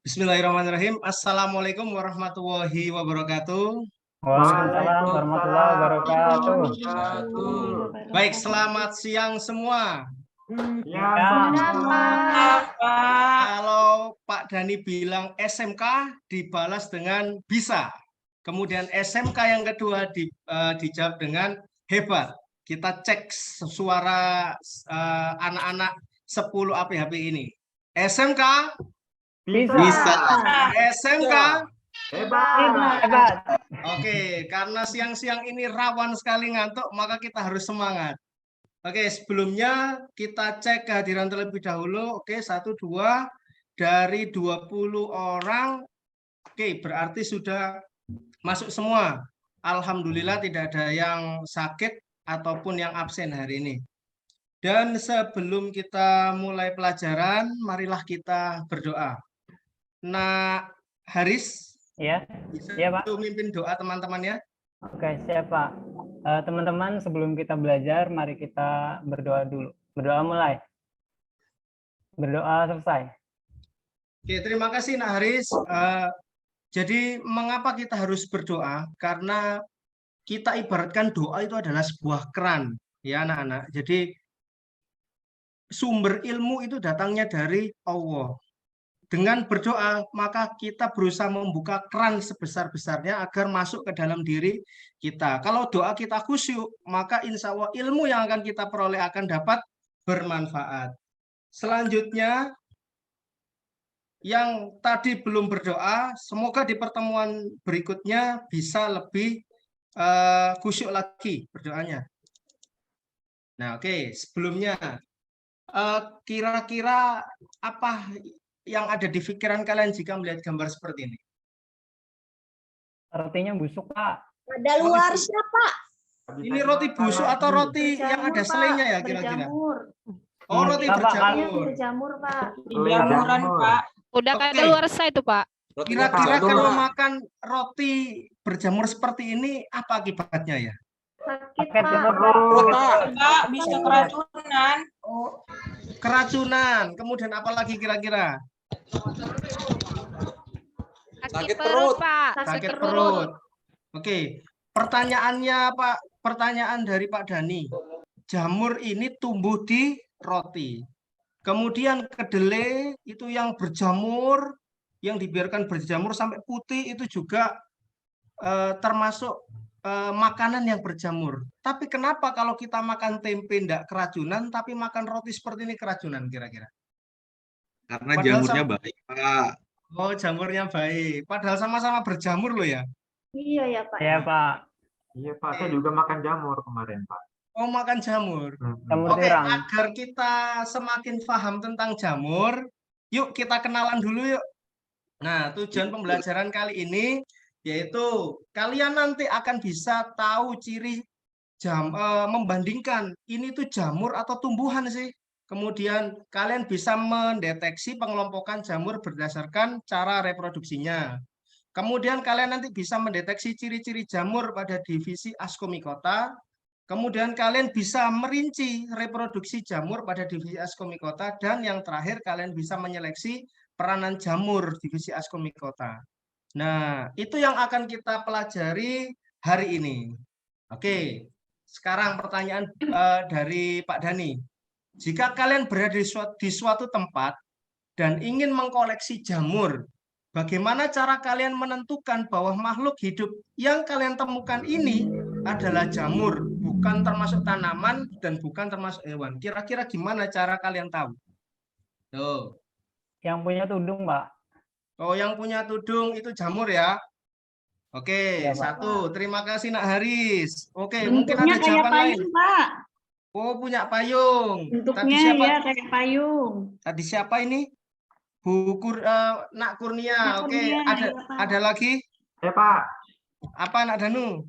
Bismillahirrahmanirrahim. Assalamualaikum warahmatullahi wabarakatuh. Waalaikumsalam warahmatullahi wabarakatuh. Baik, selamat siang semua. Ya, Kalau Pak Dhani bilang SMK dibalas dengan bisa. Kemudian SMK yang kedua dijawab dengan hebat. Kita cek suara anak-anak 10 APHP ini. SMK bisa. SMK Hebat. Oke, karena siang-siang ini rawan sekali ngantuk, maka kita harus semangat. Oke, sebelumnya kita cek kehadiran terlebih dahulu. Oke, 1, 2 dari 20 orang. Oke, berarti sudah masuk semua. Alhamdulillah tidak ada yang sakit ataupun yang absen hari ini. Dan sebelum kita mulai pelajaran, marilah kita berdoa. Nah, Haris, Ya, bisa ya Pak. mimpin doa teman-teman ya. Oke, siap Pak. Teman-teman, sebelum kita belajar, mari kita berdoa dulu. Berdoa mulai. Berdoa selesai. Oke, terima kasih Nak Haris. Jadi mengapa kita harus berdoa? Karena kita ibaratkan doa itu adalah sebuah keran, ya anak-anak. Jadi sumber ilmu itu datangnya dari Allah. Dengan berdoa, maka kita berusaha membuka keran sebesar-besarnya agar masuk ke dalam diri kita. Kalau doa kita khusyuk, maka insya Allah ilmu yang akan kita peroleh akan dapat bermanfaat. Selanjutnya, yang tadi belum berdoa, semoga di pertemuan berikutnya bisa lebih khusyuk lagi berdoanya. Nah, oke. Sebelumnya, kira-kira apa yang ada di pikiran kalian jika melihat gambar seperti ini? Rotinya busuk, Pak. Ada luar Pak. Ini roti busuk atau roti yang ada selainya ya kira-kira? Oh, roti Apa, berjamur. Berjamur, Pak. Jamuran, Pak. Udah Oke. kadaluarsa itu, Pak. Kira-kira kalau makan roti berjamur seperti ini, apa akibatnya ya? Sakit, Sakit Pak. perut. Pak, bisa keracunan. Oh, keracunan. Kemudian apa lagi kira-kira? Sakit perut, Pak. Sakit perut. Oke. Pertanyaannya Pak, pertanyaan dari Pak Dhani. Jamur ini tumbuh di roti. Kemudian kedelai itu yang berjamur, yang dibiarkan berjamur sampai putih itu juga termasuk makanan yang berjamur. Tapi kenapa kalau kita makan tempe tidak keracunan, tapi makan roti seperti ini keracunan kira-kira? Karena Padahal jamurnya baik, Pak. Oh, jamurnya baik. Padahal sama-sama berjamur loh ya. Iya ya, Pak. Ya, Pak. Iya Pak, saya juga makan jamur kemarin Pak. Oh, makan jamur. Jamur Oke, tiram. agar kita semakin paham tentang jamur, yuk kita kenalan dulu yuk. Nah, tujuan pembelajaran kali ini yaitu kalian nanti akan bisa tahu ciri membandingkan ini tuh jamur atau tumbuhan sih. Kemudian kalian bisa mendeteksi pengelompokan jamur berdasarkan cara reproduksinya. Kemudian kalian nanti bisa mendeteksi ciri-ciri jamur pada divisi Ascomycota. Kemudian kalian bisa merinci reproduksi jamur pada divisi Ascomycota. Dan yang terakhir kalian bisa menyeleksi peranan jamur divisi Ascomycota. Nah, itu yang akan kita pelajari hari ini. Oke, sekarang pertanyaan dari Pak Dhani. Jika kalian berada di suatu tempat dan ingin mengkoleksi jamur, bagaimana cara kalian menentukan bahwa makhluk hidup yang kalian temukan ini adalah jamur, bukan termasuk tanaman dan bukan termasuk hewan? Kira-kira gimana cara kalian tahu? Tuh. Yang punya tudung, Pak. Oh, yang punya tudung itu jamur ya? Oke, Ya, Pak. 1. Terima kasih Nak Haris. Oke, mungkin Bentuknya ada kayak jawaban lain. payung, Pak. Oh, punya payung. Bentuknya siapa? ya kayak payung. Tadi siapa ini? Nak Kurnia. Nak Oke, Kurnia, ada ya, Pak. ada lagi? Pak, Apa Nak Danu?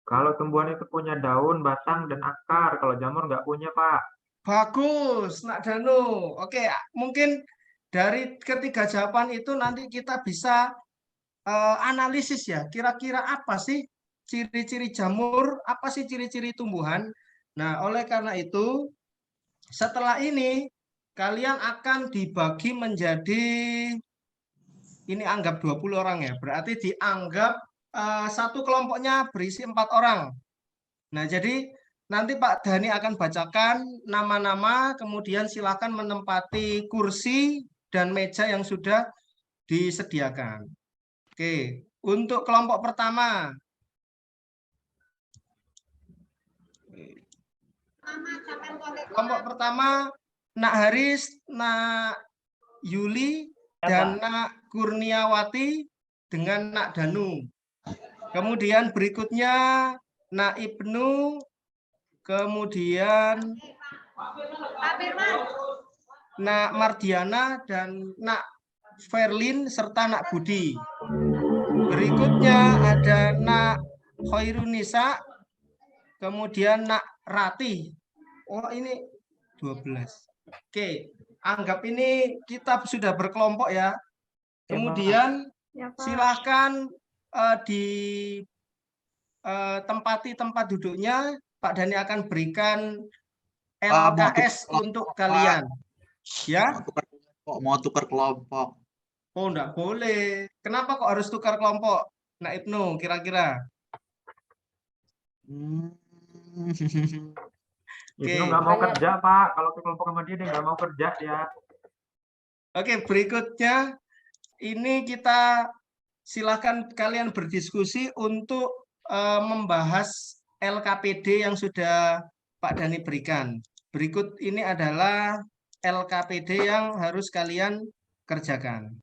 kalau tumbuhan itu punya daun, batang, dan akar. Kalau jamur nggak punya Pak. Bagus, Nak Danu. Oke, mungkin dari ketiga jawaban itu nanti kita bisa analisis ya. Kira-kira apa sih ciri-ciri jamur? Apa sih ciri-ciri tumbuhan? Nah, oleh karena itu, setelah ini kalian akan dibagi menjadi, ini anggap 20 orang ya, berarti dianggap satu kelompoknya berisi 4 orang. Nah, jadi nanti Pak Dhani akan bacakan nama-nama, kemudian silakan menempati kursi dan meja yang sudah disediakan. Oke, untuk kelompok pertama. Kelompok pertama, Nak Haris, Nak Yuli, dan Nak Kurniawati dengan Nak Danu. Kemudian berikutnya Nak Ibnu, kemudian Nak Mardiana dan Nak Verlin serta Nak Budi. Berikutnya ada Nak Khairunisa, kemudian Nak Rati. Oh, ini 12. Oke, anggap ini kita sudah berkelompok ya. Kemudian Ya, Pak. silakan di tempati tempat duduknya. Pak Dhani akan berikan Pak, mau LKS tukar untuk kelompok, kalian. Ya? Mau tukar kelompok. Oh, enggak boleh. Kenapa kok harus tukar kelompok? Nah, Ibnu, kira-kira. Oke. Ibnu nggak mau kerja, Pak. Kalau ke kelompok sama dia nggak mau kerja ya. Oke, berikutnya ini kita silakan kalian berdiskusi untuk membahas LKPD yang sudah Pak Dhani berikan. Berikut ini adalah LKPD yang harus kalian kerjakan.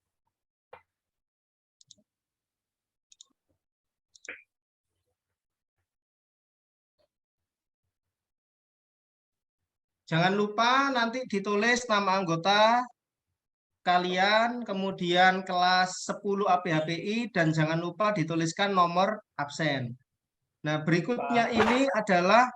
Jangan lupa nanti ditulis nama anggota kalian, kemudian kelas 10 APHPI, dan jangan lupa dituliskan nomor absen. Nah, berikutnya ini adalah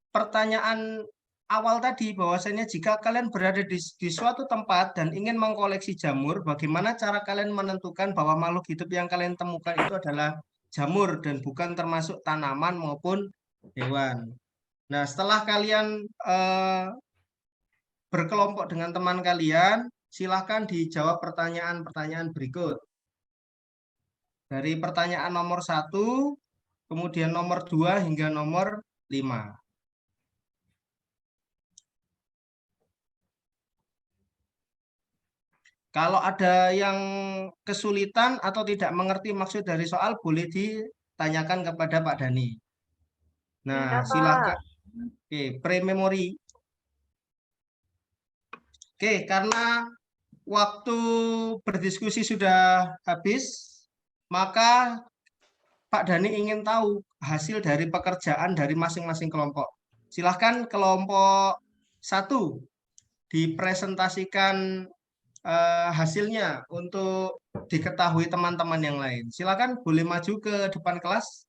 pertanyaan awal tadi, bahwasanya jika kalian berada di suatu tempat dan ingin mengkoleksi jamur, bagaimana cara kalian menentukan bahwa makhluk hidup yang kalian temukan itu adalah jamur dan bukan termasuk tanaman maupun hewan. Nah, setelah kalian berkelompok dengan teman kalian, silahkan dijawab pertanyaan-pertanyaan berikut. Dari pertanyaan nomor 1, kemudian nomor 2 hingga nomor 5. Kalau ada yang kesulitan atau tidak mengerti maksud dari soal, boleh ditanyakan kepada Pak Dhani. Nah, Ya, Pak. silakan. Oke, pre-memory. Oke, karena waktu berdiskusi sudah habis, maka Pak Dhani ingin tahu hasil dari pekerjaan dari masing-masing kelompok. Silahkan kelompok 1 dipresentasikan hasilnya untuk diketahui teman-teman yang lain. Silahkan boleh maju ke depan kelas.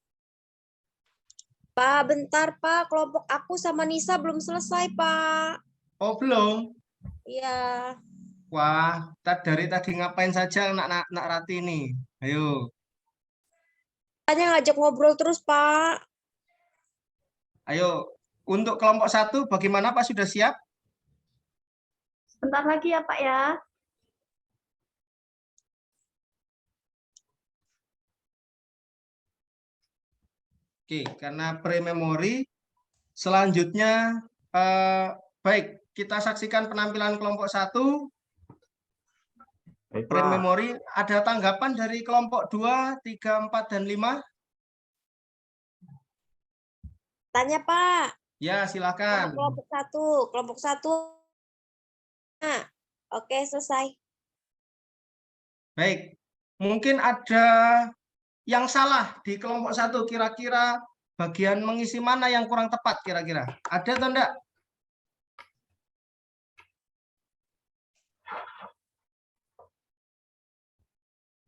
Pak, bentar Pak, kelompok aku sama Nisa belum selesai Pak. Oh, belum? Iya. Wah, dari tadi ngapain saja nak Rati ini? Ayo. Tanya ngajak ngobrol terus Pak. Ayo, untuk kelompok 1 bagaimana Pak, sudah siap? Sebentar lagi ya, Pak ya. Oke, karena pre-memory, selanjutnya baik, kita saksikan penampilan kelompok 1. Baik, Pak. Pre-memory, ada tanggapan dari kelompok 2, 3, 4, dan 5? Tanya Pak. Ya, silakan. Kelompok 1. Kelompok 1. Nah, oke selesai. Baik, mungkin ada yang salah di kelompok 1, kira-kira bagian mengisi mana yang kurang tepat kira-kira? Ada atau enggak?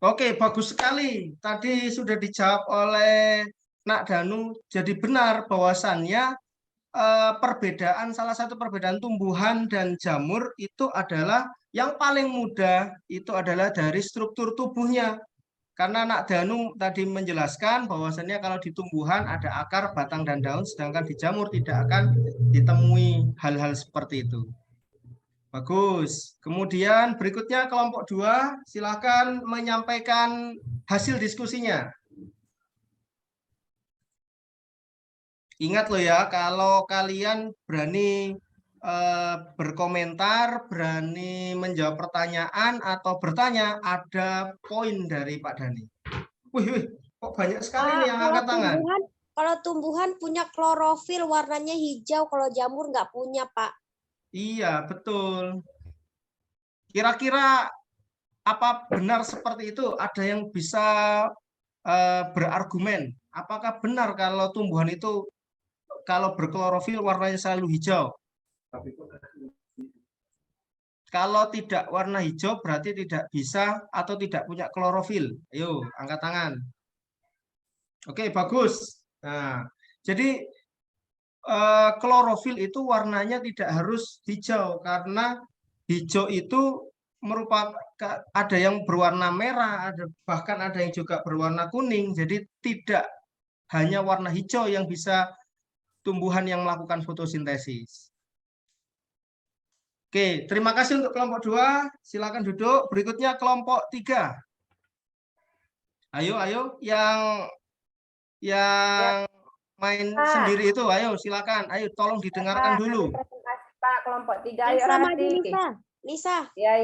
Oke, bagus sekali. Tadi sudah dijawab oleh Nak Danu. Jadi benar bahwasannya salah satu perbedaan tumbuhan dan jamur itu adalah yang paling mudah itu adalah dari struktur tubuhnya. Karena Nak Danu tadi menjelaskan bahwasannya kalau di tumbuhan ada akar, batang, dan daun, sedangkan di jamur tidak akan ditemui hal-hal seperti itu. Bagus. Kemudian berikutnya kelompok 2, silakan menyampaikan hasil diskusinya. Ingat loh ya, kalau kalian berani berkomentar, berani menjawab pertanyaan atau bertanya, ada poin dari Pak Dhani. Wih, kok banyak sekali nih yang angkat tangan. Kalau tumbuhan punya klorofil warnanya hijau, kalau jamur nggak punya, Pak. Iya, betul. Kira-kira apa benar seperti itu? Ada yang bisa berargumen? Apakah benar kalau tumbuhan itu kalau berklorofil warnanya selalu hijau? Kalau tidak warna hijau berarti tidak bisa atau tidak punya klorofil. Ayo, angkat tangan. Oke, bagus. Nah, jadi klorofil itu warnanya tidak harus hijau karena hijau itu merupakan ada yang berwarna merah, bahkan ada yang juga berwarna kuning. Jadi tidak hanya warna hijau yang bisa tumbuhan yang melakukan fotosintesis. Oke, terima kasih untuk kelompok 2. Silakan duduk. Berikutnya kelompok 3. Ayo, yang main sendiri itu, ayo silakan. Ayo tolong didengarkan dulu. Pak, kelompok 3. Ayo, Lisa, maju, Rati. Lisa. Ya.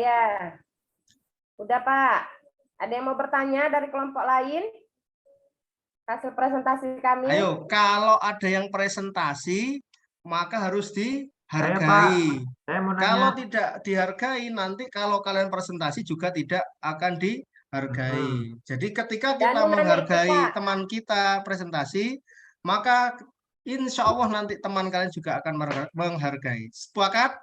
Udah, Pak. Ada yang mau bertanya dari kelompok lain? Hasil presentasi kami. Ayo, kalau ada yang presentasi, maka harus dihargai. Saya mau nanya. Kalau tidak dihargai, nanti kalau kalian presentasi juga tidak akan dihargai. Jadi ketika kita menghargai teman kita presentasi, maka insya Allah nanti teman kalian juga akan menghargai. Sepakat?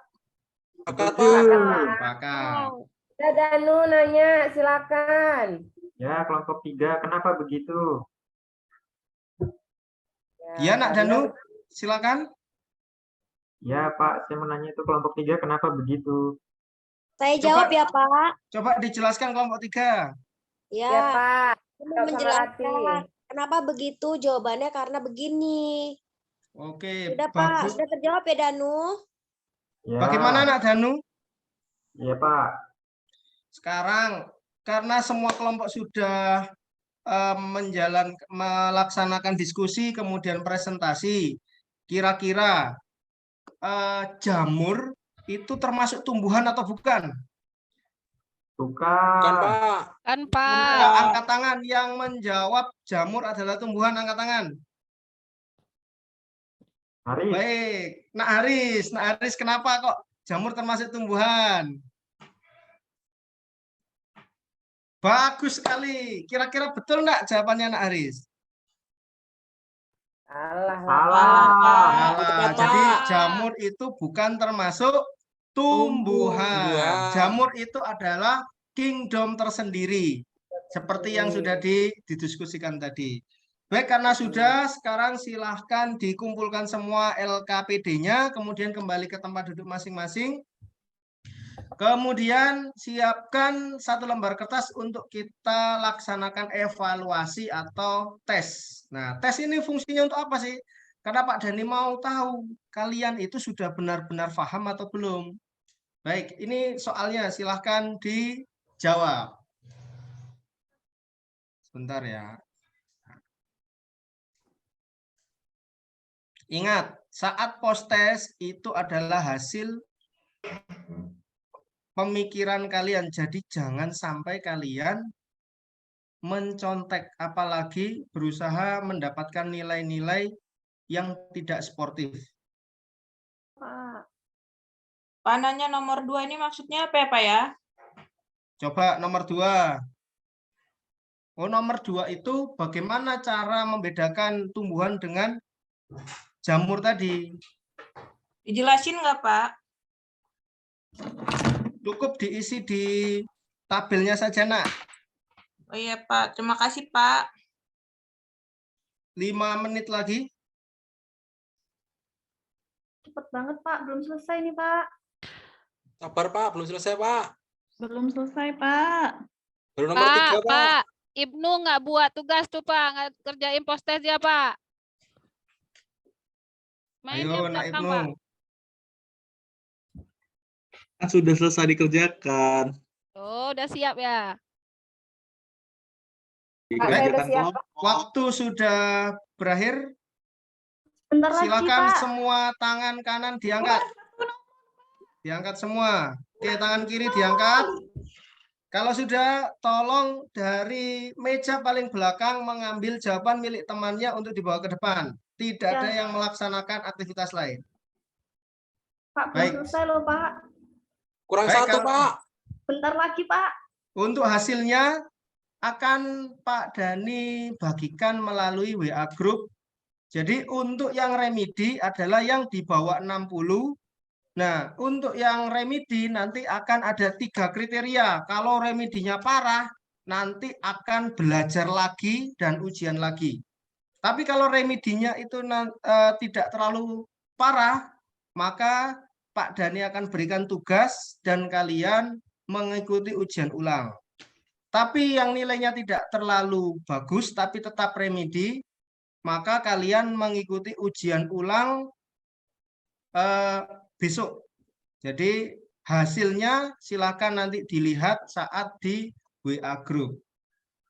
Sepakat. Ya, Danu nanya, silakan. Ya, kelompok 3, kenapa begitu? Ya, Nak Danu, silakan. Ya, Pak, saya mau nanya itu kelompok 3, kenapa begitu? Saya jawab ya, Pak. Coba dijelaskan kelompok 3. Ya, Ya, Pak. Saya menjelaskan kenapa begitu. Jawabannya karena begini. Oke, Sudah, Pak. bagus. Sudah terjawab ya, Danu? Ya. Bagaimana, Nak Danu? Ya, Pak. Sekarang, karena semua kelompok sudah melaksanakan diskusi, kemudian presentasi, kira-kira jamur itu termasuk tumbuhan atau bukan? Bukan. Pak. Kan, Pak. Angkat tangan yang menjawab jamur adalah tumbuhan, angkat tangan. Haris. Baik, Nak Haris, kenapa kok jamur termasuk tumbuhan? Bagus sekali. Kira-kira betul nggak jawabannya, Nak Haris? Salah. Salah. Jadi jamur itu bukan termasuk tumbuhan. Jamur itu adalah kingdom tersendiri. Seperti yang sudah didiskusikan tadi. Baik, karena sudah, sekarang silahkan dikumpulkan semua LKPD-nya, kemudian kembali ke tempat duduk masing-masing. Kemudian siapkan 1 lembar kertas untuk kita laksanakan evaluasi atau tes. Nah, tes ini fungsinya untuk apa sih? Karena Pak Dhani mau tahu kalian itu sudah benar-benar paham atau belum. Baik, ini soalnya silahkan dijawab. Sebentar ya. Ingat, saat post tes itu adalah hasil pemikiran kalian. Jadi jangan sampai kalian mencontek, apalagi berusaha mendapatkan nilai-nilai yang tidak sportif. Pak, nanya nomor 2 ini maksudnya apa ya, Pak ya? Coba nomor 2. Oh, nomor 2 itu bagaimana cara membedakan tumbuhan dengan jamur tadi? Dijelasin nggak, Pak? Cukup diisi di tabelnya saja, Nak. Oh iya, Pak. Terima kasih, Pak. 5 menit lagi. Cepet banget, Pak. Belum selesai nih, Pak. Sabar, Pak. Belum selesai, Pak. Belum selesai, Pak. Baru nomor 3, Pak. Pak. Ibnu nggak buat tugas tuh, Pak. Nggak kerjain post test ya, Pak. Main Ayo, di Nak belakang, Ibnu. Pak. Sudah selesai dikerjakan. Oh, udah siap ya. Pak, saya udah siap. Waktu sudah berakhir. Bentar lagi, Silakan Pak. semua tangan kanan diangkat. Diangkat semua. Oke, tangan kiri diangkat. Kalau sudah, tolong dari meja paling belakang mengambil jawaban milik temannya untuk dibawa ke depan. Tidak ada yang melaksanakan aktivitas lain. Pak, Baik. selesai loh, Pak. Kurang Baik, satu, kalau- Pak. Bentar lagi, Pak. Untuk hasilnya akan Pak Dani bagikan melalui WA Group. Jadi untuk yang remedi adalah yang di bawah 60. Nah, untuk yang remedi nanti akan ada 3 kriteria. Kalau remedinya parah, nanti akan belajar lagi dan ujian lagi. Tapi kalau remedinya itu tidak terlalu parah, maka Pak Dani akan berikan tugas dan kalian mengikuti ujian ulang. Tapi yang nilainya tidak terlalu bagus, tapi tetap remedi, maka kalian mengikuti ujian ulang besok. Jadi hasilnya silakan nanti dilihat saat di WA Group.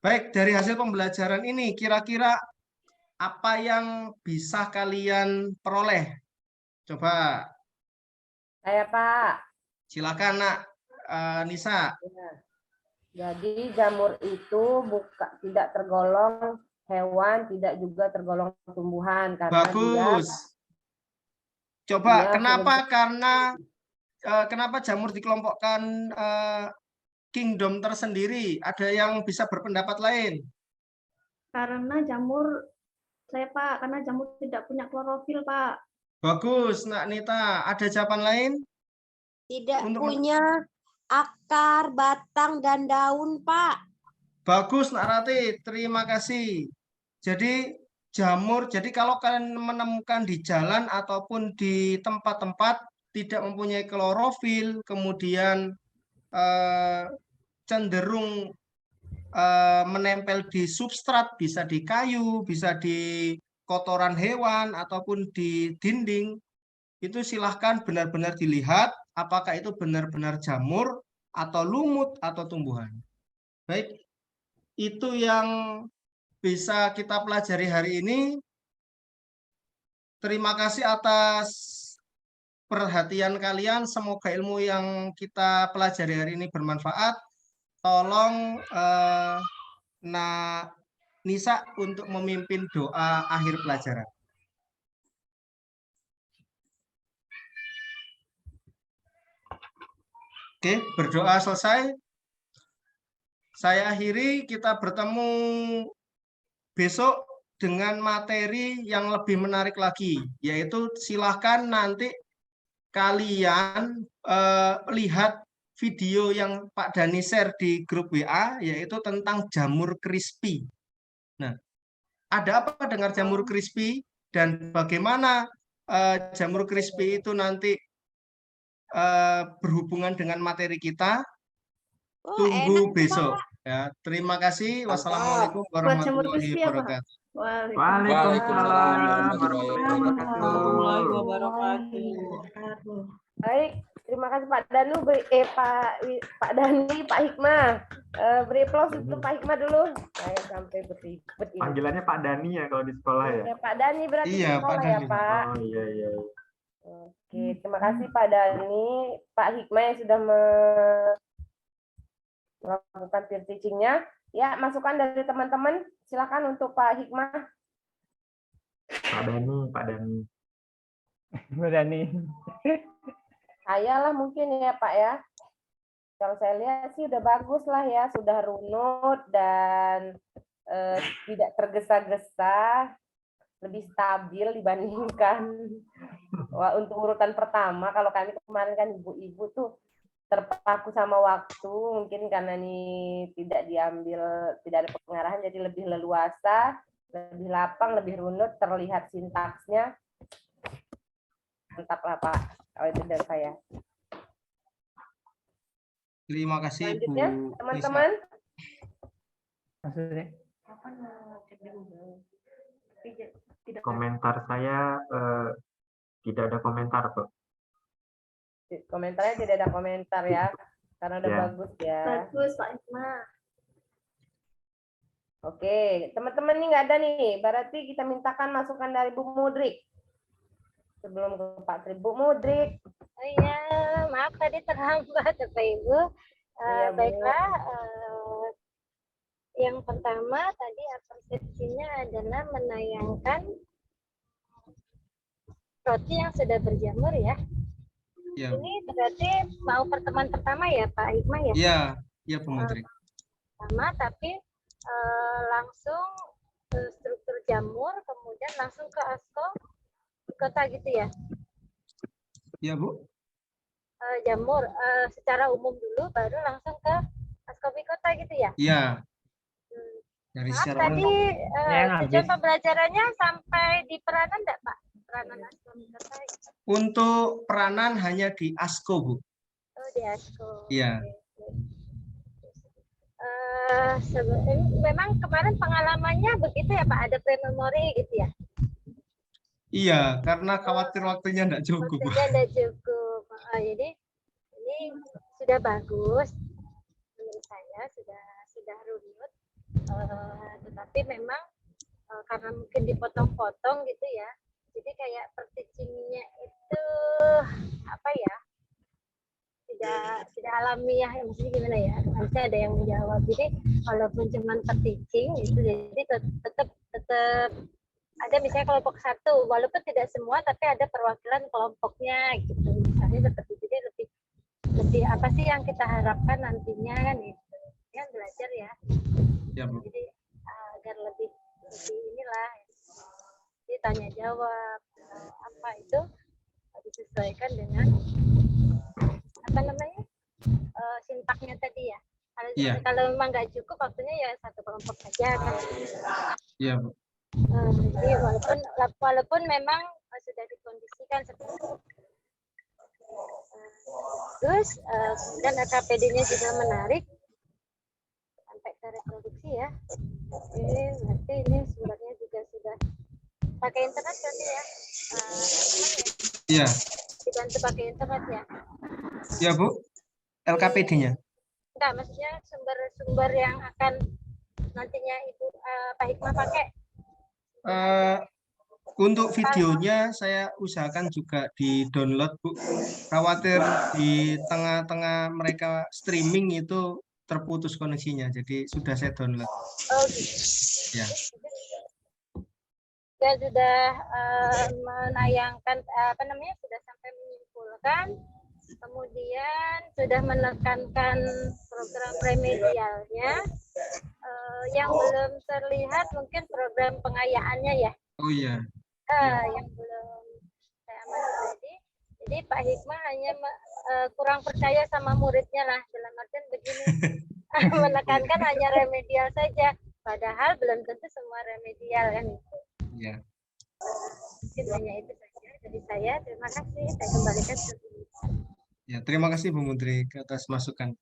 Baik, dari hasil pembelajaran ini kira-kira apa yang bisa kalian peroleh? Coba Saya, Pak. silakan Nak Nisa. Jadi jamur itu tidak tergolong hewan, tidak juga tergolong tumbuhan karena Bagus. Coba kenapa? Kenapa jamur dikelompokkan kingdom tersendiri? Ada yang bisa berpendapat lain? Karena jamur, karena jamur tidak punya klorofil, Pak. Bagus, Nak Nita. Ada jawaban lain? Tidak Untuk punya akar, batang, dan daun, Pak. Bagus, Nak Rati. Terima kasih. Jadi jamur, jadi kalau kalian menemukan di jalan ataupun di tempat-tempat tidak mempunyai klorofil, kemudian cenderung menempel di substrat, bisa di kayu, bisa di kotoran hewan ataupun di dinding, itu silahkan benar-benar dilihat apakah itu benar-benar jamur atau lumut atau tumbuhan. Baik, itu yang bisa kita pelajari hari ini. Terima kasih atas perhatian kalian. Semoga ilmu yang kita pelajari hari ini bermanfaat. Tolong Nisa untuk memimpin doa akhir pelajaran. Oke, berdoa selesai. Saya akhiri, kita bertemu besok dengan materi yang lebih menarik lagi, yaitu silahkan nanti kalian lihat video yang Pak Dani share di grup WA, yaitu tentang jamur crispy. Nah, ada apa dengan jamur crispy dan bagaimana jamur crispy itu nanti berhubungan dengan materi kita? Tunggu besok. Ya, terima kasih. Wassalamualaikum warahmatullahi wabarakatuh. Waalaikumsalam Warahmatullahi warahmatullahi wabarakatuh. Baik, terima kasih Pak Danu, Pak Dani, Pak Hikmah. Beri aplaus untuk Pak Hikmah dulu. Saya sampai beribet ini. Panggilannya Pak Dani ya kalau di sekolah ya? Ya, Pak Dani berarti Iya, di sekolah Pak ya Dani. Pak. Oh iya iya. Oke, terima kasih Pak Dani, Pak Hikmah yang sudah melakukan peer teaching-nya. Ya, masukan dari teman-teman, silakan untuk Pak Hikmah. Pak Dani. Mbak Dani. Saya lah mungkin ya Pak ya. Kalau saya lihat sih udah bagus lah ya, sudah runut dan tidak tergesa-gesa, lebih stabil dibandingkan untuk urutan pertama. Kalau kami kemarin kan ibu-ibu tuh terpaku sama waktu, mungkin karena ini tidak ada pengarahan, jadi lebih leluasa, lebih lapang, lebih runut, terlihat sintaksnya. Mantap lah Pak, kalau itu dari saya. Terima kasih Bu Selanjutnya, Nisa. teman-teman. Maksudnya? Komentar saya tidak ada komentar, Pak. Komentarnya tidak ada komentar ya, karena udah Ya. bagus ya. Bagus Pak Hikmah. Oke, teman-teman ini nggak ada nih, berarti kita mintakan masukan dari Bu Mudrik. Sebelum ke Pak Tri, Bu Mudrik. Oh iya, maaf tadi terhambat Bapak Ibu. Iya, Bu. Baiklah, yang pertama tadi persepsinya adalah menayangkan roti yang sudah berjamur ya. Ya, Ini berarti mau pertemuan pertama ya Pak Hikmah ya? iya, iya Bu Menteri. Pertama, tapi langsung ke struktur jamur, kemudian langsung ke ASKO kota gitu ya? Iya Bu. Jamur secara umum dulu, baru langsung ke ASKO kota gitu ya? Iya. Dari Maaf, secara tadi umum. Yang tujuan habis. pembelajarannya sampai di peranan enggak Pak? Peranan ASKO kota gitu. Untuk peranan hanya di ASKO Bu. Oh, di ASKO. Iya. Memang kemarin pengalamannya begitu ya Pak, ada pre-memori gitu ya? Iya, karena khawatir waktunya enggak cukup Bu. Waktunya tidak cukup. Jadi ini sudah bagus menurut saya, sudah runut. Tetapi memang karena mungkin dipotong-potong gitu ya, jadi kayak per-teachingnya itu apa ya, tidak alamiah, maksudnya gimana ya, harusnya ada yang menjawab. Jadi walaupun cuma per-teaching itu, jadi tetap ada misalnya kelompok satu, walaupun tidak semua tapi ada perwakilan kelompoknya gitu, misalnya seperti itu. Jadi lebih apa sih yang kita harapkan nantinya kan itu kan belajar ya. Ya Bu. Jadi agar lebih inilah, jadi tanya jawab apa itu disesuaikan dengan apa namanya sintaknya tadi ya. Iya. Kalau memang nggak cukup waktunya ya satu kelompok saja kan. Iya Bu. Jadi walaupun memang sudah dikondisikan seperti itu. Terus dan KPD-nya juga menarik sampai ke reproduksi ya. Ini berarti ini sumbernya juga sudah pakai internet berarti ya. Iya. Dibantu pakai internet ya. Iya Bu. LKPD-nya. Enggak, maksudnya sumber-sumber yang akan nantinya Ibu Pak Hikmah pakai. Untuk videonya saya usahakan juga di-download Bu. Khawatir di tengah-tengah mereka streaming itu terputus koneksinya. Jadi sudah saya download. Oh gitu. Ya. Dia sudah menayangkan apa namanya, sudah sampai menyimpulkan, kemudian sudah menekankan program remedialnya. Yang belum terlihat mungkin program pengayaannya ya. Oh iya. Yang belum saya amati tadi. Jadi Pak Hikmah hanya kurang percaya sama muridnya lah, dalam artian begini, menekankan hanya remedial saja, padahal belum tentu semua remedial kan itu. Iya. Mungkin hanya itu saja dari saya. Terima kasih. Saya kembalikan ke Bu. Ya, terima kasih Bu Menteri atas masukan.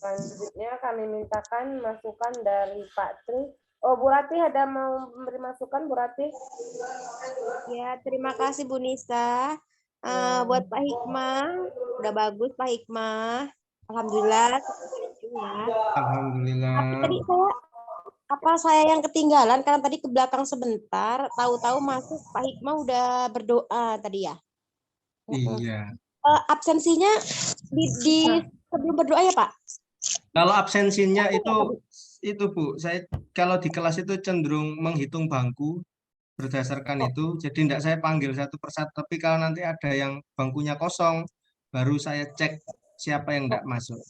Selanjutnya kami mintakan masukan dari Pak Tri. Oh, Bu Rati ada mau memberi masukan, Bu Rati? Ya, terima kasih Bu Nisa. Buat Pak Hikmah, udah bagus Pak Hikmah. Alhamdulillah. Alhamdulillah. Tapi tadi saya yang ketinggalan karena tadi ke belakang sebentar, tahu-tahu masuk Pak Hikmah udah berdoa tadi ya. Iya. Absensinya di sebelum berdoa ya Pak? Kalau absensinya itu Bu, saya kalau di kelas itu cenderung menghitung bangku berdasarkan itu, jadi tidak saya panggil satu persatu, tapi kalau nanti ada yang bangkunya kosong, baru saya cek siapa yang tidak masuk.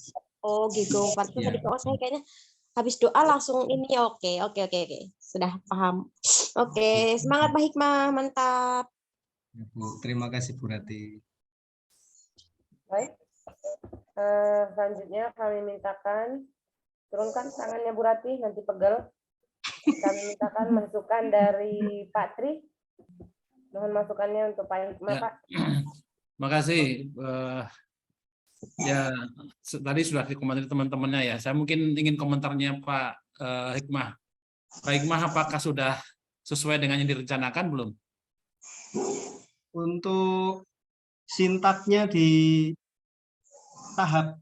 Oh gitu, waktu Ya. tadi kalau saya kayaknya habis doa langsung ini. Oke. Sudah paham. Oke, semangat Pak Hikmah, mantap. Ya, Bu. Terima kasih Bu Rati. Baik. Selanjutnya kami mintakan turunkan tangannya Bu Rati, nanti pegel. Kami mintakan masukan dari Pak Tri. Mohon masukannya untuk Pak Hikmah, Ya. Pak. Terima kasih. Ya, tadi sudah dikomentari teman-temannya ya. Saya mungkin ingin komentarnya Pak Hikmah. Pak Hikmah, apakah sudah sesuai dengan yang direncanakan belum? Untuk sintaknya di tahap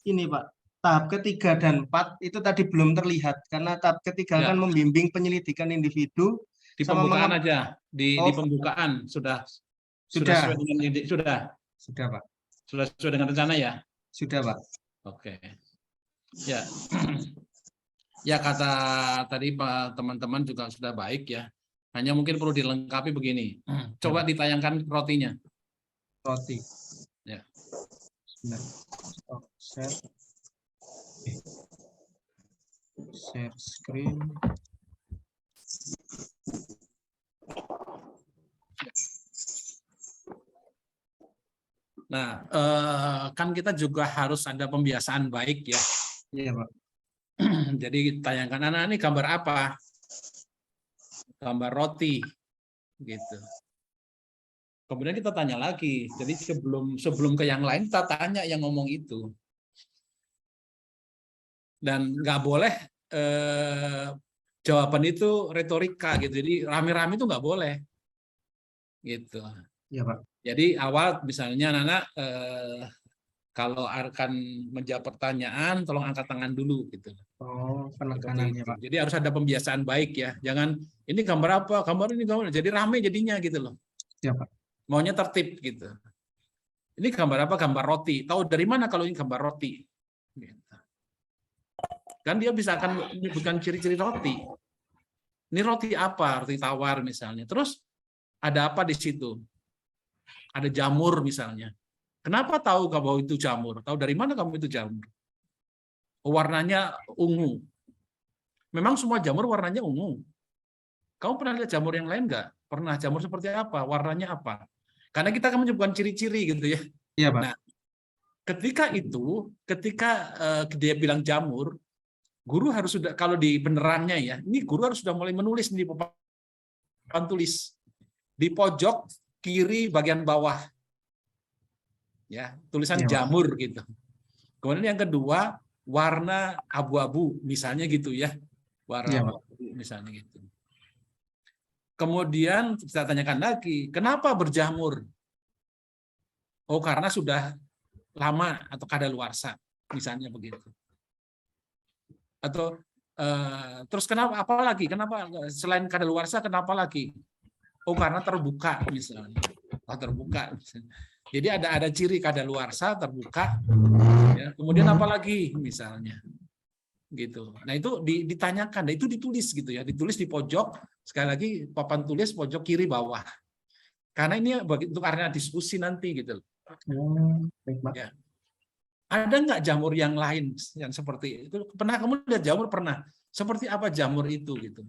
ini Pak, tahap ketiga dan 4 itu tadi belum terlihat karena tahap ketiga Ya. kan membimbing penyelidikan individu Di sama pembukaan aja, di Oh. pembukaan sudah Sudah. sesuai dengan Sudah Pak, sudah sesuai dengan rencana ya. sudah Pak. Oke. Ya. Ya kata tadi Pak teman-teman juga sudah baik ya. Hanya mungkin perlu dilengkapi begini. Coba ditayangkan rotinya. Roti. Ya. Benar. Oh, share. Share screen. Nah, kan kita juga harus ada pembiasaan baik ya. Iya Pak. Jadi tayangkan anak ini gambar apa? Gambar roti, gitu. Kemudian kita tanya lagi. Jadi sebelum ke yang lain kita tanya yang ngomong itu. Dan nggak boleh jawaban itu retorika gitu. Jadi rame-rame itu nggak boleh, gitu. Iya Pak. Jadi awal misalnya anak-anak kalau akan menjawab pertanyaan, tolong angkat tangan dulu gitu. Oh, Seperti penekanannya itu. Pak. Jadi harus ada pembiasaan baik ya. Jangan ini gambar apa, gambar ini gambar. Jadi rame jadinya gitu loh. Iya Pak. Maunya tertib gitu. Ini gambar apa? Gambar roti. Tahu dari mana kalau ini gambar roti? Gitu. Kan dia bisa akan menyebutkan ciri-ciri roti. Ini roti apa? Roti tawar misalnya. Terus ada apa di situ? Ada jamur misalnya. Kenapa tahu bahwa itu jamur? Tahu dari mana kamu itu jamur? Warnanya ungu. Memang semua jamur warnanya ungu. Kamu pernah lihat jamur yang lain nggak? Pernah. Jamur seperti apa? Warnanya apa? Karena kita akan menyebutkan ciri-ciri gitu ya. Iya Pak. Nah, ketika dia bilang jamur, guru harus sudah, kalau di penerannya ya, ini guru harus sudah mulai menulis di papan tulis. Di pojok kiri bagian bawah. Ya, tulisan Iya, Pak. jamur gitu. Kemudian yang kedua, warna abu-abu misalnya gitu ya. Warna Iya, Pak. abu misalnya gitu. Kemudian kita tanyakan lagi, kenapa berjamur? Oh, karena sudah lama atau kadaluarsa, misalnya begitu. Atau terus kenapa? Apalagi? Kenapa selain kadaluarsa? Kenapa lagi? Oh, karena terbuka misalnya. Oh, terbuka. Jadi ada ciri kadaluarsa, terbuka. Ya. Kemudian apa lagi misalnya? Gitu. Nah itu ditanyakan, nah, itu ditulis gitu ya, ditulis di pojok. Sekali lagi papan tulis pojok kiri bawah. Karena ini untuk area diskusi nanti gitu. Baik, Pak. Ya. Ada nggak jamur yang lain yang seperti itu? Pernah kamu lihat jamur? Pernah. Seperti apa jamur itu gitu?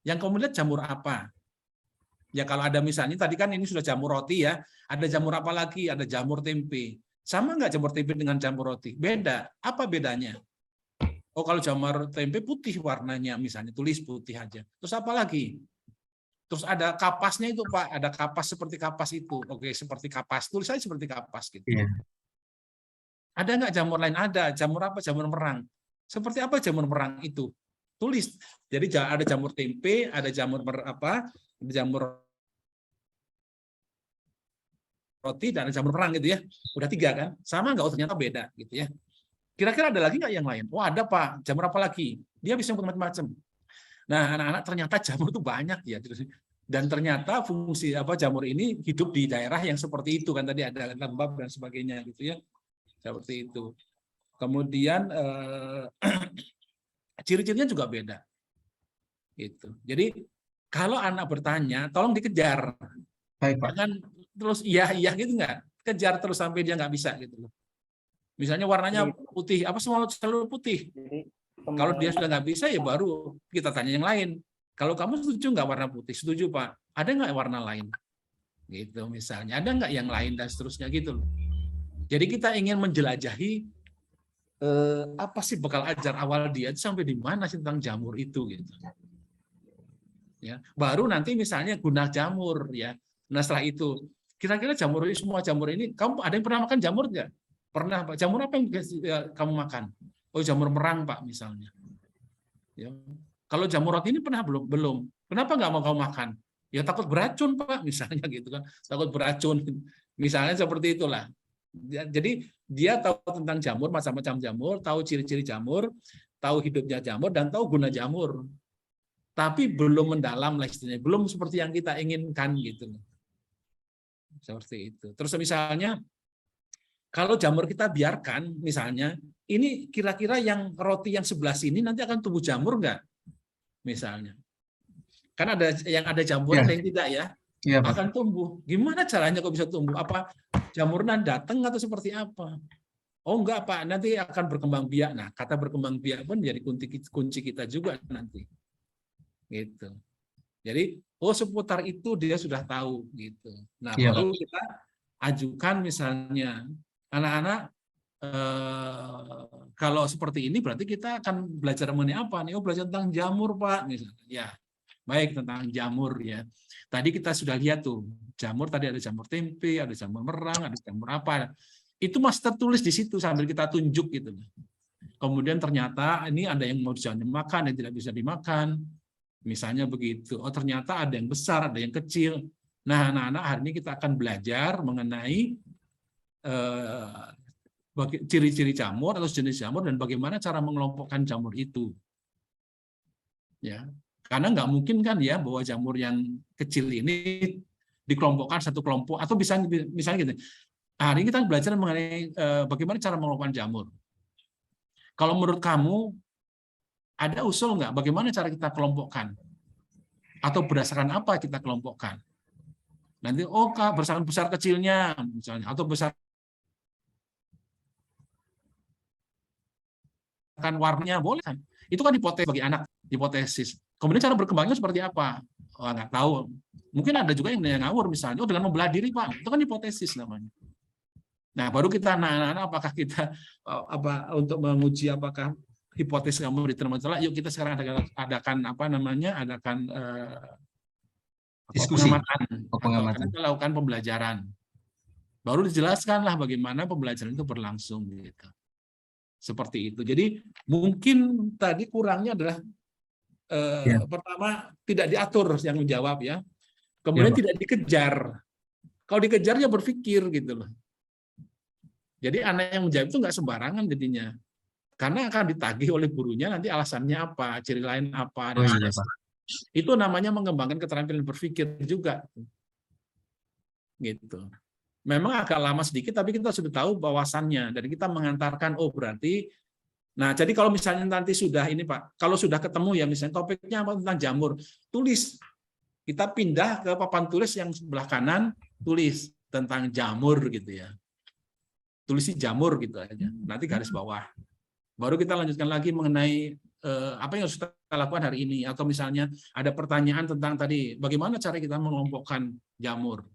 Yang kamu lihat jamur apa? Ya kalau ada misalnya tadi kan ini sudah jamur roti ya. Ada jamur apa lagi? Ada jamur tempe. Sama nggak jamur tempe dengan jamur roti? Beda. Apa bedanya? Oh kalau jamur tempe putih warnanya misalnya, tulis putih aja. Terus apa lagi? Terus ada kapasnya itu Pak, ada kapas seperti kapas itu. Oke, seperti kapas. Tulis aja seperti kapas gitu. Iya. Ada nggak jamur lain? Ada. Jamur apa? Jamur merang. Seperti apa jamur merang itu? Tulis. Jadi ada jamur tempe, ada jamur ada jamur roti, dan ada jamur merang gitu ya. Udah 3 kan? Sama nggak? Oh ternyata beda gitu ya. Kira-kira ada lagi nggak yang lain? Oh ada Pak. Jamur apa lagi? Dia bisa nyebut macam-macam. Nah anak-anak ternyata jamur itu banyak ya. Dan ternyata fungsi jamur ini hidup di daerah yang seperti itu kan, tadi ada lembab dan sebagainya gitu ya. Seperti itu. Kemudian ciri-cirinya juga beda. Gitu. Jadi kalau anak bertanya, tolong dikejar. Baik, Pak. Jangan terus iya gitu nggak. Kejar terus sampai dia nggak bisa gitu loh. Misalnya warnanya putih, apa semua selalu putih. Kalau dia sudah nggak bisa ya baru kita tanya yang lain. Kalau kamu setuju nggak warna putih? Setuju Pak. Ada nggak warna lain? Gitu misalnya. Ada nggak yang lain dan seterusnya gitu loh. Jadi kita ingin menjelajahi apa sih bekal ajar awal dia sampai di mana sih tentang jamur itu gitu. Ya, baru nanti misalnya guna jamur ya. Nah setelah itu kira-kira jamur ini, semua jamur ini, kamu ada yang pernah makan jamur nggak? Pernah Pak. Jamur apa yang kamu makan? Oh jamur merang Pak misalnya. Ya. Kalau jamur roti ini pernah belum? Belum. Kenapa nggak mau kamu makan? Ya takut beracun Pak, misalnya gitu kan. Takut beracun. Misalnya seperti itulah. Jadi dia tahu tentang jamur, macam-macam jamur, tahu ciri-ciri jamur, tahu hidupnya jamur, dan tahu guna jamur. Tapi belum mendalam lah istilahnya, belum seperti yang kita inginkan gitu. Seperti itu. Terus misalnya kalau jamur kita biarkan, misalnya ini kira-kira yang roti yang sebelah sini nanti akan tumbuh jamur nggak? Misalnya, kan ada yang ada jamur, ada yang tidak ya, akan tumbuh. Gimana caranya kok bisa tumbuh? Apa jamurnya datang atau seperti apa? Oh enggak Pak, nanti akan berkembang biak. Nah, kata berkembang biak pun jadi kunci kita juga nanti. Gitu. Jadi, seputar itu dia sudah tahu gitu. Nah, baru kita ajukan misalnya anak-anak kalau seperti ini berarti kita akan belajar mengenai apa nih? Oh, belajar tentang jamur, Pak, misalnya. Ya. Baik, tentang jamur ya. Tadi kita sudah lihat tuh, jamur tadi ada jamur tempe, ada jamur merang, ada jamur apa. Itu masih tertulis di situ sambil kita tunjuk gitu. Kemudian ternyata ini ada yang mau bisa dimakan, yang tidak bisa dimakan. Misalnya begitu. Oh, ternyata ada yang besar, ada yang kecil. Nah, anak-anak hari ini kita akan belajar mengenai ciri-ciri jamur atau jenis jamur dan bagaimana cara mengelompokkan jamur itu. Ya. Karena nggak mungkin kan ya bahwa jamur yang kecil ini dikelompokkan satu kelompok atau misalnya gitu. Hari ini kita belajar mengenai bagaimana cara mengelompokkan jamur. Kalau menurut kamu ada usul nggak bagaimana cara kita kelompokkan? Atau berdasarkan apa kita kelompokkan? Nanti berdasarkan besar kecilnya misalnya atau besar kan warnanya boleh kan? Itu kan hipotesis bagi anak, hipotesis. Kemudian cara berkembangnya seperti apa? Oh, nggak tahu. Mungkin ada juga yang ngawur misalnya, dengan membelah diri Pak. Itu kan hipotesis namanya. Nah, baru kita anak-anak apakah kita untuk menguji apakah hipotesis kamu diterima salah? Yuk kita sekarang adakan diskusi, pengamatan. Kita lakukan pembelajaran. Baru dijelaskanlah bagaimana pembelajaran itu berlangsung gitu. Seperti itu. Jadi mungkin tadi kurangnya adalah pertama tidak diatur yang menjawab ya. Kemudian tidak dikejar. Kalau dikejar ya berpikir gitu loh. Jadi anak yang menjawab itu nggak sembarangan jadinya. Karena akan ditagih oleh gurunya nanti alasannya apa, ciri lain apa. Dan itu namanya mengembangkan keterampilan berpikir juga. Gitu. Memang agak lama sedikit, tapi kita sudah tahu bawasannya. Dan kita mengantarkan, berarti. Nah, jadi kalau misalnya nanti sudah ini Pak, kalau sudah ketemu ya misalnya topiknya apa tentang jamur, tulis. Kita pindah ke papan tulis yang sebelah kanan, tulis tentang jamur gitu ya. Tulisi jamur gitu aja. Nanti garis bawah. Baru kita lanjutkan lagi mengenai apa yang harus kita lakukan hari ini. Atau misalnya ada pertanyaan tentang tadi, bagaimana cara kita mengelompokkan jamur?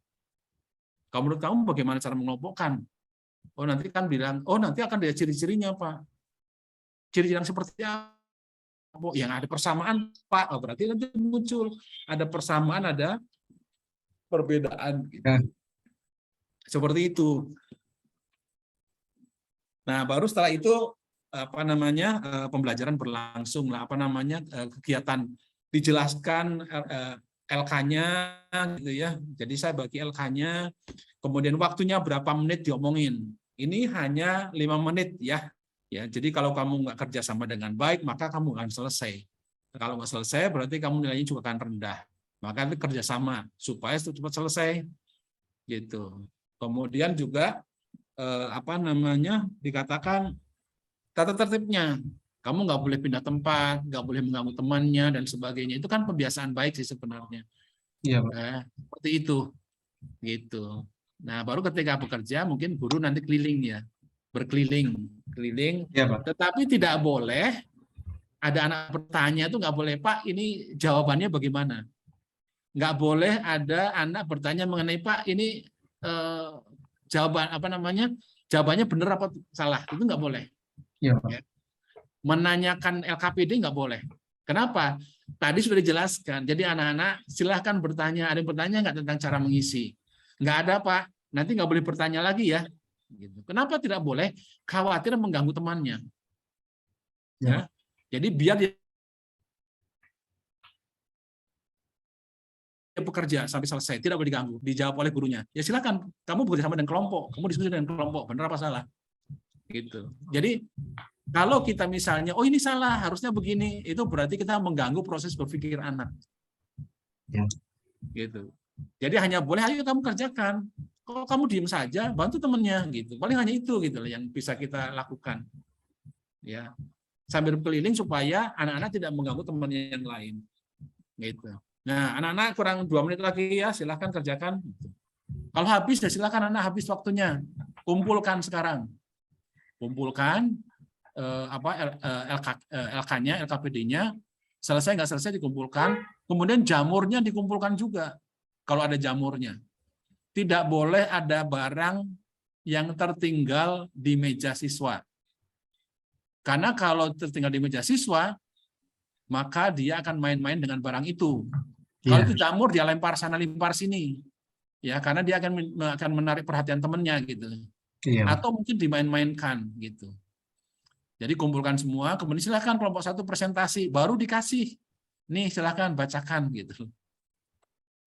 Kalau menurut kamu bagaimana cara mengelompokkan? Oh nanti kan bilang, nanti akan ada ciri-cirinya Pak. Ciri yang seperti apa? Yang ada persamaan Pak. Berarti nanti muncul ada persamaan, ada perbedaan. Gitu. Seperti itu. Nah, baru setelah itu pembelajaran berlangsung lah, kegiatan dijelaskan LK-nya gitu ya. Jadi saya bagi LK-nya, kemudian waktunya berapa menit diomongin. Ini hanya 5 menit ya. Ya, jadi kalau kamu nggak kerjasama dengan baik, maka kamu akan selesai. Kalau nggak selesai, berarti kamu nilainya juga akan rendah. Maka itu kerjasama supaya cepat selesai. Gitu. Kemudian juga dikatakan tata tertibnya. Kamu nggak boleh pindah tempat, nggak boleh mengganggu temannya dan sebagainya. Itu kan kebiasaan baik sih sebenarnya. Iya, seperti itu. Gitu. Nah, baru ketika bekerja mungkin guru nanti keliling ya. Berkeliling. Ya, Pak. Tetapi tidak boleh ada anak bertanya itu nggak boleh, Pak, ini jawabannya bagaimana? Nggak boleh ada anak bertanya mengenai, Pak, ini jawabannya benar apa salah, itu nggak boleh. Ya. Menanyakan LKPD nggak boleh. Kenapa? Tadi sudah dijelaskan. Jadi anak-anak silahkan bertanya. Ada yang bertanya nggak tentang cara mengisi? Nggak ada Pak. Nanti nggak boleh bertanya lagi ya. Gitu. Kenapa tidak boleh? Khawatir mengganggu temannya. Ya. Ya. Jadi biar dia bekerja sampai selesai, tidak boleh diganggu, dijawab oleh gurunya. Ya silakan, kamu bekerja sama dengan kelompok, kamu diskusi dengan kelompok, benar apa salah? Gitu. Jadi kalau kita misalnya, oh ini salah, harusnya begini, itu berarti kita mengganggu proses berpikir anak. Ya. Gitu. Jadi hanya boleh, ayo kamu kerjakan. Kalau kamu diem saja, bantu temennya gitu. Paling hanya itu gitu loh yang bisa kita lakukan. Ya. Sambil keliling supaya anak-anak tidak mengganggu temannya yang lain. Gitu. Nah, anak-anak kurang 2 menit lagi ya, silahkan kerjakan. Kalau habis ya silahkan anak habis waktunya. Kumpulkan sekarang. Kumpulkan LK-nya, LKPD-nya, selesai nggak selesai dikumpulkan, kemudian jamurnya dikumpulkan juga kalau ada jamurnya. Tidak boleh ada barang yang tertinggal di meja siswa. Karena kalau tertinggal di meja siswa, maka dia akan main-main dengan barang itu. Kalau itu jamur dia lempar sana lempar sini. Ya, karena dia akan menarik perhatian temannya gitu. Atau mungkin dimain-mainkan gitu. Jadi kumpulkan semua, kemudian silakan kelompok 1 presentasi, baru dikasih. Nih silakan bacakan gitu.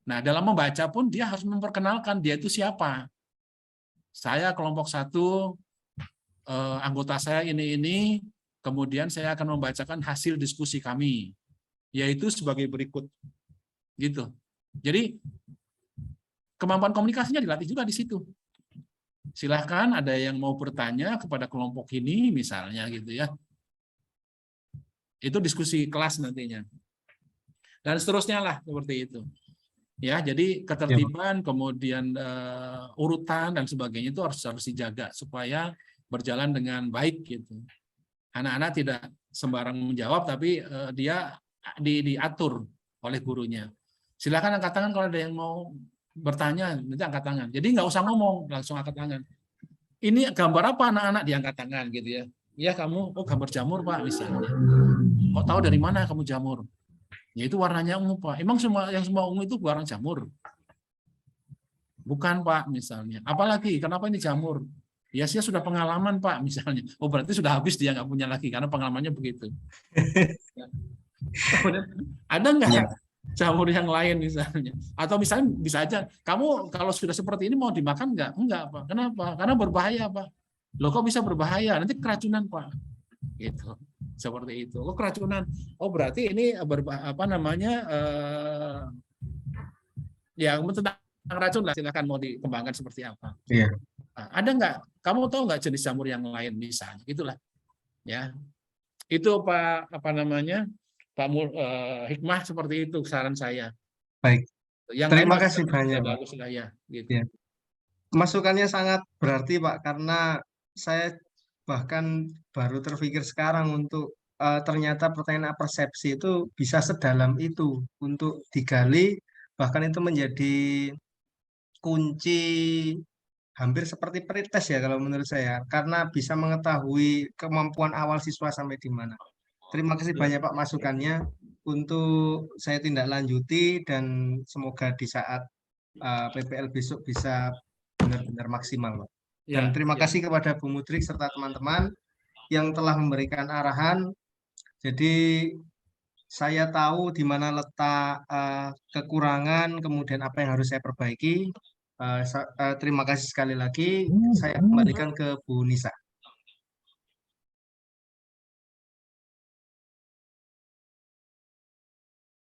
Nah, dalam membaca pun dia harus memperkenalkan dia itu siapa. Saya kelompok 1, anggota saya ini, kemudian saya akan membacakan hasil diskusi kami, yaitu sebagai berikut. Gitu. Jadi kemampuan komunikasinya dilatih juga di situ. Silahkan ada yang mau bertanya kepada kelompok ini misalnya gitu ya. Itu diskusi kelas nantinya. Dan seterusnya lah seperti itu. Ya, jadi ketertiban, kemudian urutan dan sebagainya itu harus dijaga supaya berjalan dengan baik gitu. Anak-anak tidak sembarang menjawab tapi dia diatur oleh gurunya. Silakan angkat tangan kalau ada yang mau bertanya, nanti angkat tangan. Jadi nggak usah ngomong, langsung angkat tangan. Ini gambar apa anak-anak diangkat tangan gitu ya. Ya kamu, oh gambar jamur Pak misalnya. Kok tahu dari mana kamu jamur? Ya itu warnanya ungu Pak. Emang yang semua ungu itu warna jamur? Bukan Pak misalnya. Apalagi, kenapa ini jamur? Ya saya sudah pengalaman Pak misalnya. Oh berarti sudah habis dia nggak punya lagi karena pengalamannya begitu. Ada nggak jamur yang lain misalnya? Atau misalnya bisa aja, kamu kalau sudah seperti ini mau dimakan nggak? Enggak Pak. Kenapa? Karena berbahaya Pak. Loh kok bisa berbahaya? Nanti keracunan Pak. Gitu. Seperti itu. Oh keracunan. Oh berarti ini ya tentang racun lah. Silakan mau dikembangkan seperti apa. Iya. Nah, ada nggak? Kamu tahu nggak jenis jamur yang lain misalnya? Itulah. Ya. Itu Pak Pak Hikmah seperti itu saran saya. Baik. Yang Terima lain kasih banyak Pak. Bagus lah ya. Gitu. Ya. Masukannya sangat berarti Pak karena saya bahkan baru terpikir sekarang untuk ternyata pertanyaan persepsi itu bisa sedalam itu untuk digali, bahkan itu menjadi kunci hampir seperti pretest ya kalau menurut saya, karena bisa mengetahui kemampuan awal siswa sampai di mana. Terima kasih banyak Pak masukannya, untuk saya tindak lanjuti dan semoga di saat PPL besok bisa benar-benar maksimal Pak. Dan terima kasih kepada Bu Mudrik serta teman-teman yang telah memberikan arahan. Jadi saya tahu di mana letak kekurangan, kemudian apa yang harus saya perbaiki. Terima kasih sekali lagi. Saya kembalikan ke Bu Nisa.